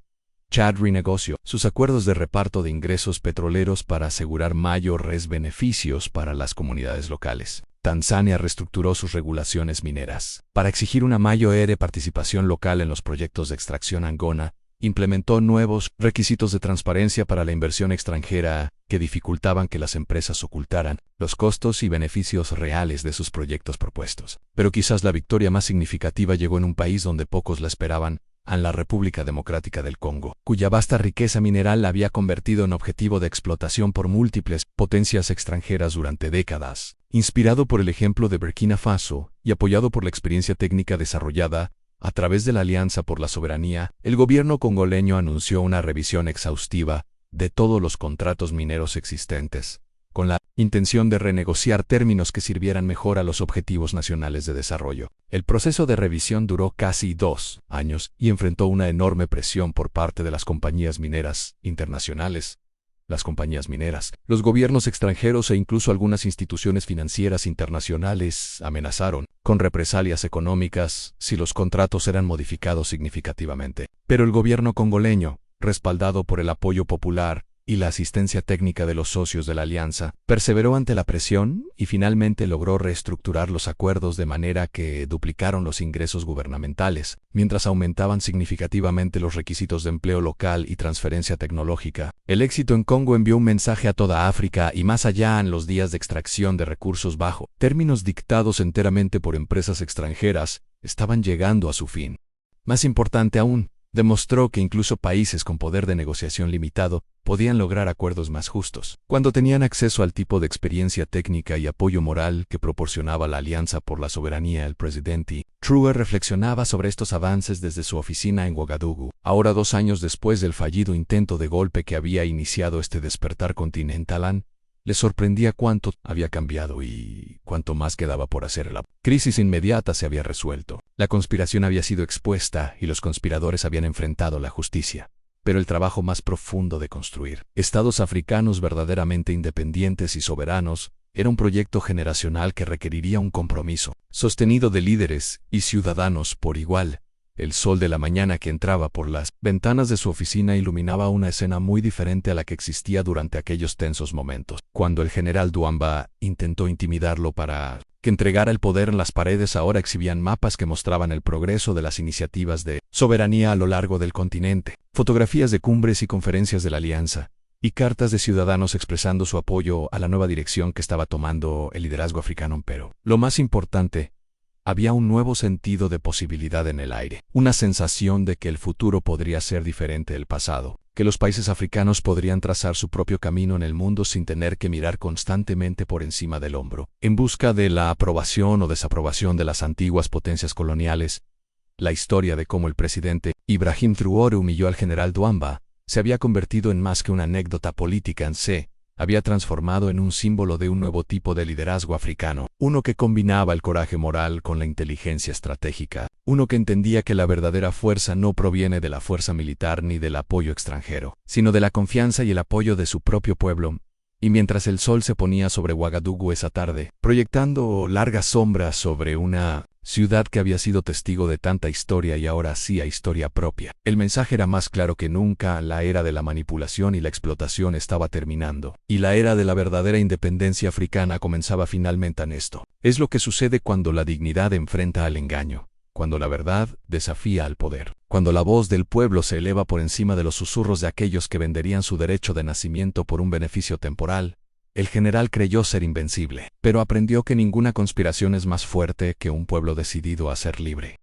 S1: Chad renegoció sus acuerdos de reparto de ingresos petroleros para asegurar mayores beneficios para las comunidades locales. Tanzania reestructuró sus regulaciones mineras para exigir una mayor participación local en los proyectos de extracción. Angola implementó nuevos requisitos de transparencia para la inversión extranjera que dificultaban que las empresas ocultaran los costos y beneficios reales de sus proyectos propuestos. Pero quizás la victoria más significativa llegó en un país donde pocos la esperaban, en la República Democrática del Congo, cuya vasta riqueza mineral la había convertido en objetivo de explotación por múltiples potencias extranjeras durante décadas. Inspirado por el ejemplo de Burkina Faso y apoyado por la experiencia técnica desarrollada A través de la Alianza por la Soberanía, el gobierno congoleño anunció una revisión exhaustiva de todos los contratos mineros existentes, con la intención de renegociar términos que sirvieran mejor a los objetivos nacionales de desarrollo. El proceso de revisión duró casi 2 años y enfrentó una enorme presión por parte de las compañías mineras internacionales, las compañías mineras, los gobiernos extranjeros e incluso algunas instituciones financieras internacionales amenazaron con represalias económicas si los contratos eran modificados significativamente. Pero el gobierno congoleño, respaldado por el apoyo popular y la asistencia técnica de los socios de la alianza, perseveró ante la presión y finalmente logró reestructurar los acuerdos de manera que duplicaron los ingresos gubernamentales, mientras aumentaban significativamente los requisitos de empleo local y transferencia tecnológica. El éxito en Congo envió un mensaje a toda África y más allá en los días de extracción de recursos bajo términos dictados enteramente por empresas extranjeras, estaban llegando a su fin. Más importante aún, demostró que incluso países con poder de negociación limitado podían lograr acuerdos más justos, cuando tenían acceso al tipo de experiencia técnica y apoyo moral que proporcionaba la Alianza por la Soberanía. El presidente Trudeau reflexionaba sobre estos avances desde su oficina en Ouagadougou. Ahora, 2 años después del fallido intento de golpe que había iniciado este despertar continental, le sorprendía cuánto había cambiado y cuánto más quedaba por hacer. La crisis inmediata se había resuelto. La conspiración había sido expuesta y los conspiradores habían enfrentado la justicia. Pero el trabajo más profundo de construir estados africanos verdaderamente independientes y soberanos era un proyecto generacional que requeriría un compromiso sostenido de líderes y ciudadanos por igual. El sol de la mañana que entraba por las ventanas de su oficina iluminaba una escena muy diferente a la que existía durante aquellos tensos momentos. Cuando el general Douamba intentó intimidarlo para que entregara el poder, en las paredes ahora exhibían mapas que mostraban el progreso de las iniciativas de soberanía a lo largo del continente, fotografías de cumbres y conferencias de la Alianza, y cartas de ciudadanos expresando su apoyo a la nueva dirección que estaba tomando el liderazgo africano. Pero lo más importante, había un nuevo sentido de posibilidad en el aire, una sensación de que el futuro podría ser diferente del pasado, que los países africanos podrían trazar su propio camino en el mundo sin tener que mirar constantemente por encima del hombro, en busca de la aprobación o desaprobación de las antiguas potencias coloniales. La historia de cómo el presidente Ibrahim Traoré humilló al general Douamba se había convertido en más que una anécdota política en sí. Había transformado en un símbolo de un nuevo tipo de liderazgo africano, uno que combinaba el coraje moral con la inteligencia estratégica, uno que entendía que la verdadera fuerza no proviene de la fuerza militar ni del apoyo extranjero, sino de la confianza y el apoyo de su propio pueblo. Y mientras el sol se ponía sobre Ouagadougou esa tarde, proyectando largas sombras sobre una ciudad que había sido testigo de tanta historia y ahora hacía historia propia, el mensaje era más claro que nunca: la era de la manipulación y la explotación estaba terminando, y la era de la verdadera independencia africana comenzaba finalmente. En esto es lo que sucede cuando la dignidad enfrenta al engaño, cuando la verdad desafía al poder, cuando la voz del pueblo se eleva por encima de los susurros de aquellos que venderían su derecho de nacimiento por un beneficio temporal. El general creyó ser invencible, pero aprendió que ninguna conspiración es más fuerte que un pueblo decidido a ser libre.